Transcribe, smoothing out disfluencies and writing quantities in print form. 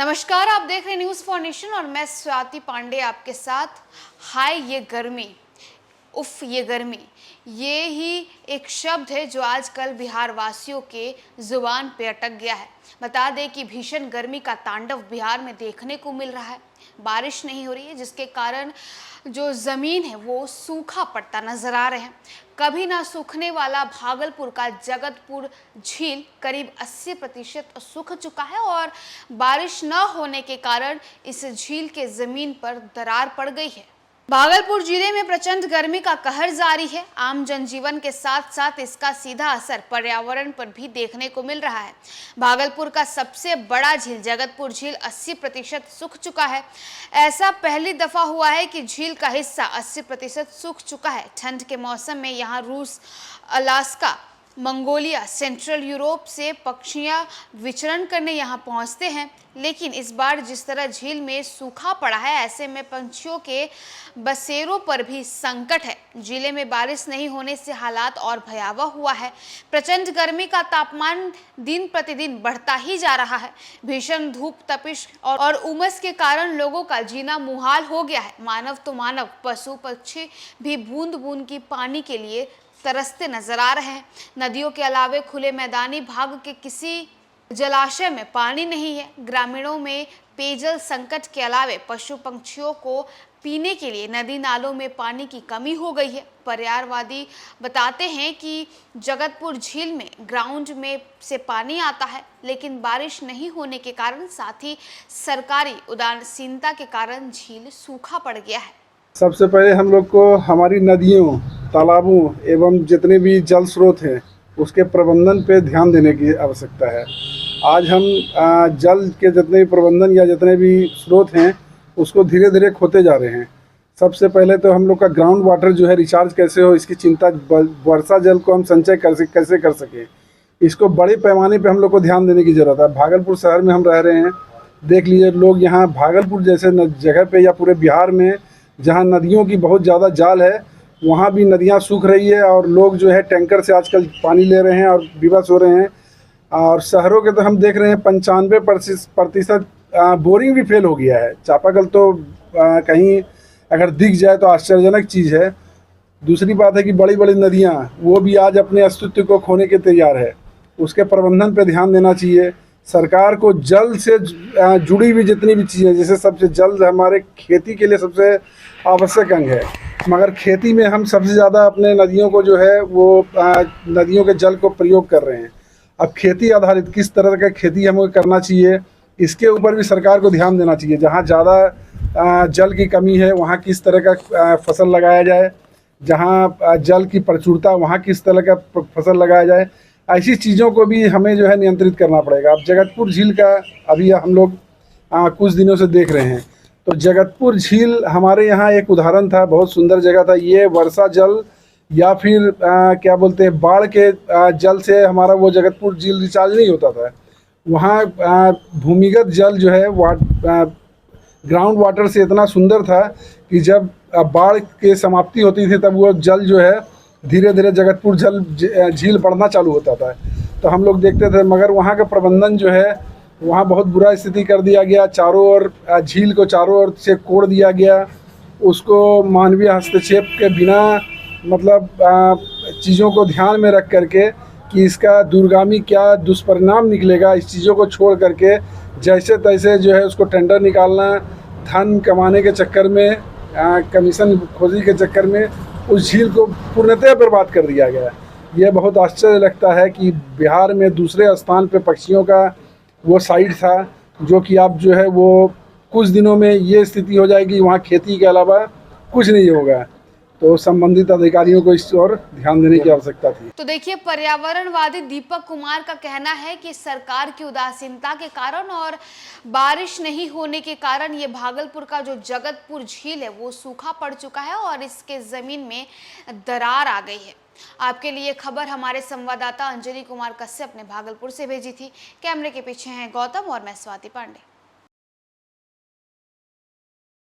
नमस्कार, आप देख रहे हैं न्यूज़ फॉर नेशन और मैं स्वाति पांडे आपके साथ। हाय ये गर्मी, उफ ये गर्मी, ये ही एक शब्द है जो आजकल बिहार वासियों के जुबान पे अटक गया है। बता दें कि भीषण गर्मी का तांडव बिहार में देखने को मिल रहा है। बारिश नहीं हो रही है जिसके कारण जो ज़मीन है वो सूखा पड़ता नजर आ रहे हैं। कभी ना सूखने वाला भागलपुर का जगतपुर झील करीब 80% सूख चुका है और बारिश न होने के कारण इस झील के ज़मीन पर दरार पड़ गई है। भागलपुर जिले में प्रचंड गर्मी का कहर जारी है। आम जनजीवन के साथ साथ इसका सीधा असर पर्यावरण पर भी देखने को मिल रहा है। भागलपुर का सबसे बड़ा झील जगतपुर झील 80% सूख चुका है। ऐसा पहली दफा हुआ है कि झील का हिस्सा 80% सूख चुका है। ठंड के मौसम में यहाँ रूस, अलास्का, मंगोलिया, सेंट्रल यूरोप से पक्षियां विचरण करने यहां पहुंचते हैं, लेकिन इस बार जिस तरह झील में सूखा पड़ा है, ऐसे में पंछियों के बसेरों पर भी संकट है। जिले में बारिश नहीं होने से हालात और भयावह हुआ है। प्रचंड गर्मी का तापमान दिन प्रतिदिन बढ़ता ही जा रहा है। भीषण धूप, तपिश और उमस के कारण लोगों का जीना मुहाल हो गया है। मानव तो मानव, पशु पक्षी भी बूंद बूंद की पानी के लिए तरसते नजर आ रहे हैं। नदियों के अलावे खुले मैदानी भाग के किसी जलाशय में पानी नहीं है। ग्रामीणों में पेयजल संकट के अलावे पशु पक्षियों को पीने के लिए नदी नालों में पानी की कमी हो गई है। पर्यावरणवादी बताते हैं कि जगतपुर झील में ग्राउंड में से पानी आता है, लेकिन बारिश नहीं होने के कारण साथ ही सरकारी उदासीनता के कारण झील सूखा पड़ गया है। सबसे पहले हम लोग को हमारी नदियों, तालाबों एवं जितने भी जल स्रोत हैं उसके प्रबंधन पे ध्यान देने की आवश्यकता है। आज हम जल के जितने भी प्रबंधन या जितने भी स्रोत हैं उसको धीरे धीरे खोते जा रहे हैं। सबसे पहले तो हम लोग का ग्राउंड वाटर जो है रिचार्ज कैसे हो, इसकी चिंता, वर्षा जल को हम संचय कैसे कर सकें, इसको बड़े पैमाने पे हम लोग को ध्यान देने की ज़रूरत है। भागलपुर शहर में हम रह रहे हैं, देख लीजिए लोग यहाँ भागलपुर जैसे जगह पे या पूरे बिहार में जहाँ नदियों की बहुत ज़्यादा जाल है, वहाँ भी नदियाँ सूख रही है और लोग जो है टैंकर से आजकल पानी ले रहे हैं और विवश हो रहे हैं। और शहरों के तो हम देख रहे हैं 95% बोरिंग भी फेल हो गया है। चापाकल तो कहीं अगर दिख जाए तो आश्चर्यजनक चीज़ है। दूसरी बात है कि बड़ी बड़ी नदियाँ वो भी आज अपने अस्तित्व को खोने के तैयार है। उसके प्रबंधन पर ध्यान देना चाहिए। सरकार को जल से जुड़ी हुई जितनी भी चीज़ें, जैसे सबसे जल हमारे खेती के लिए सबसे आवश्यक अंग है, मगर खेती में हम सबसे ज़्यादा अपने नदियों को जो है वो नदियों के जल को प्रयोग कर रहे हैं। अब खेती आधारित किस तरह का खेती हमें करना चाहिए, इसके ऊपर भी सरकार को ध्यान देना चाहिए। जहाँ ज़्यादा जल की कमी है वहाँ किस तरह का फसल लगाया जाए, जहाँ जल की प्रचुरता वहाँ किस तरह का फसल लगाया जाए, ऐसी चीज़ों को भी हमें जो है नियंत्रित करना पड़ेगा। अब जगतपुर झील का अभी हम लोग कुछ दिनों से देख रहे हैं, तो जगतपुर झील हमारे यहाँ एक उदाहरण था, बहुत सुंदर जगह था। ये वर्षा जल या फिर क्या बोलते हैं बाढ़ के जल से हमारा वो जगतपुर झील रिचार्ज नहीं होता था। वहाँ भूमिगत जल जो है ग्राउंड वाटर से इतना सुंदर था कि जब बाढ़ की समाप्ति होती थी तब वो जल जो है धीरे धीरे जगतपुर झील बढ़ना चालू होता था। तो हम लोग देखते थे, मगर वहाँ का प्रबंधन जो है वहाँ बहुत बुरा स्थिति कर दिया गया। चारों ओर झील को चारों ओर से कोड़ दिया गया। उसको मानवीय हस्तक्षेप के बिना मतलब चीज़ों को ध्यान में रख करके कि इसका दूरगामी क्या दुष्परिणाम निकलेगा, इस चीज़ों को छोड़ करके जैसे तैसे जो है उसको टेंडर निकालना, धन कमाने के चक्कर में, कमीशन खोजी के चक्कर में उस झील को पूर्णतः बर्बाद कर दिया गया। यह बहुत आश्चर्य लगता है कि बिहार में दूसरे स्थान पे पक्षियों का वो साइट था, जो कि अब जो है वो कुछ दिनों में ये स्थिति हो जाएगी, वहाँ खेती के अलावा कुछ नहीं होगा। तो संबंधित अधिकारियों को इस ओर ध्यान देने की आवश्यकता थी। तो देखिए, पर्यावरणवादी दीपक कुमार का कहना है कि सरकार की उदासीनता के कारण और बारिश नहीं होने के कारण ये भागलपुर का जो जगतपुर झील है वो सूखा पड़ चुका है और इसके जमीन में दरार आ गई है। आपके लिए खबर हमारे संवाददाता अंजलि कुमार कश्यप ने भागलपुर से भेजी थी। कैमरे के पीछे हैं गौतम और मैं स्वाति पांडे।